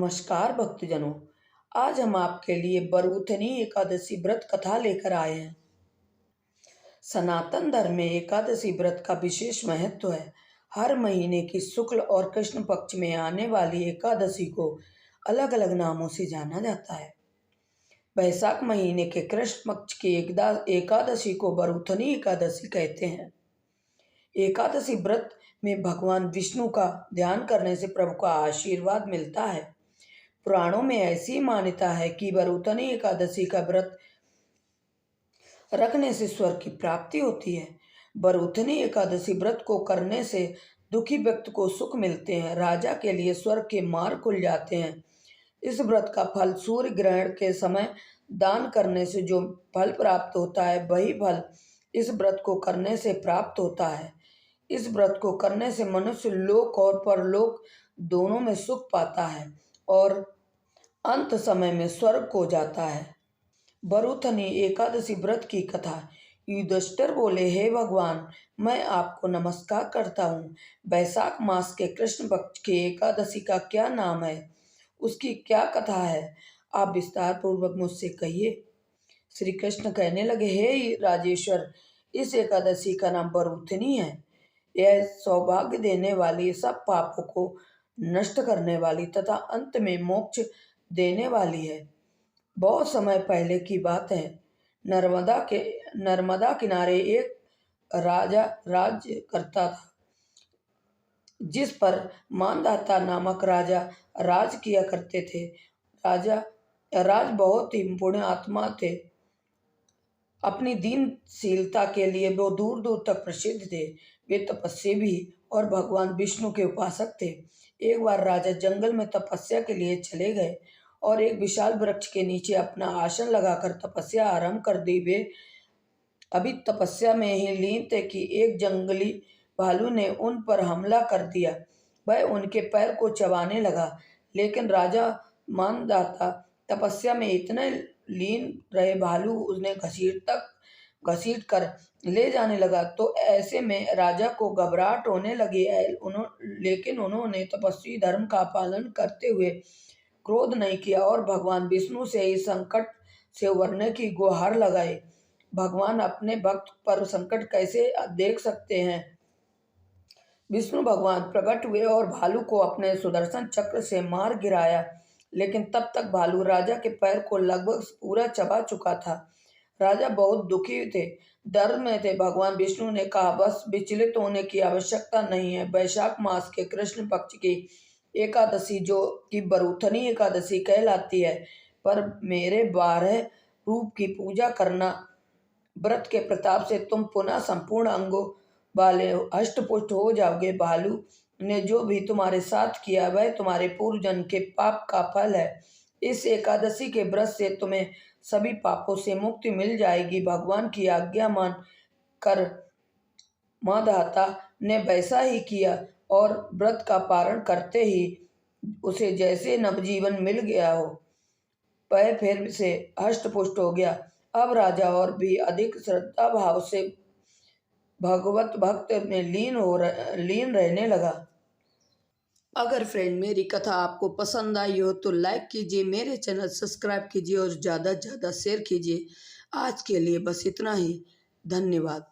नमस्कार भक्तजनों। आज हम आपके लिए बरउथनी एकादशी व्रत कथा लेकर आए हैं। सनातन धर्म में एकादशी व्रत का विशेष महत्व है। हर महीने की शुक्ल और कृष्ण पक्ष में आने वाली एकादशी को अलग अलग नामों से जाना जाता है। वैशाख महीने के कृष्ण पक्ष की एकादशी को बरउथनी एकादशी कहते हैं। एकादशी व्रत में भगवान विष्णु का ध्यान करने से प्रभु का आशीर्वाद मिलता है। पुराणों में ऐसी मान्यता है कि बरउथनी एकादशी का व्रत रखने से स्वर्ग की प्राप्ति होती है। बरउथनी एकादशी व्रत को करने से दुखी व्यक्ति को सुख मिलते हैं, राजा के लिए स्वर्ग के मार्ग खुल जाते हैं। इस व्रत का फल सूर्य ग्रहण के समय दान करने से जो फल प्राप्त होता है, वही फल इस व्रत को करने से प्राप्त होता है। इस व्रत को करने से मनुष्य लोक और परलोक दोनों में सुख पाता है और अंत समय में स्वर्ग को जाता है। बरउथनी एकादशी व्रत की कथा। युधिष्ठिर बोले, हे भगवान, मैं आपको नमस्कार करता हूँ। वैशाख मास के कृष्ण पक्ष की एकादशी का क्या नाम है, उसकी क्या कथा है, आप विस्तार पूर्वक मुझसे कहिए। श्री कृष्ण कहने लगे, हे राजेश्वर, इस एकादशी का नाम बरउथनी है। यह सौभाग्य देने वाली, सब पापों को नष्ट करने वाली तथा अंत में मोक्ष देने वाली है। बहुत समय पहले की बात है। नर्मदा किनारे एक राजा राज्य करता था, जिस पर मानधाता नामक राजा राज किया करते थे। राज बहुत ही पुण्य आत्मा थे। अपनी दीनशीलता के लिए वो दूर दूर तक प्रसिद्ध थे। वे तपस्वी और भगवान विष्णु के उपासक थे। एक बार राजा जंगल में तपस्या के लिए चले गए और एक विशाल वृक्ष के नीचे अपना आसन लगाकर तपस्या आरंभ कर दी। वे अभी तपस्या में ही लीन थे कि एक जंगली भालू ने उन पर हमला कर दिया। वह उनके पैर को चबाने लगा, लेकिन राजा मानदाता तपस्या में इतने लीन रहे, भालू उन्हें घसीट कर ले जाने लगा। तो ऐसे में राजा को घबराहट होने लगी, लेकिन उन्होंने तपस्वी धर्म का पालन करते हुए क्रोध नहीं किया और भगवान विष्णु से इस संकट से उबरने की गुहार लगाई। भगवान अपने भक्त पर संकट कैसे देख सकते हैं। विष्णु भगवान प्रकट हुए और भालू को अपने सुदर्शन चक्र से मार गिराया, लेकिन तब तक भालू राजा के पैर को लगभग पूरा चबा चुका था। राजा बहुत दुखी थे, डर में थे। भगवान विष्णु ने कहा, बस विचलित होने की आवश्यकता नहीं है। वैशाख मास के कृष्ण पक्ष की एकादशी, जो कि बरउथनी एकादशी कहलाती है, पर मेरे 12 रूप की पूजा करना। व्रत के प्रताप से तुम पुनः संपूर्ण अंगों वाले हष्टपुष्ट हो जाओगे। भालू ने जो भी तुम्हारे साथ किया, वह तुम्हारे पूर्व जन्म के पाप का फल है। इस एकादशी के व्रत से तुम्हें सभी पापों से मुक्ति मिल जाएगी। भगवान की आज्ञा मान कर मानधाता ने वैसा ही किया और व्रत का पारण करते ही उसे जैसे नवजीवन मिल गया हो, वह फिर से हष्टपुष्ट हो गया। अब राजा और भी अधिक श्रद्धा भाव से भगवत भक्त में लीन रहने लगा। अगर फ्रेंड मेरी कथा आपको पसंद आई हो तो लाइक कीजिए, मेरे चैनल सब्सक्राइब कीजिए और ज़्यादा से ज़्यादा शेयर कीजिए। आज के लिए बस इतना ही। धन्यवाद।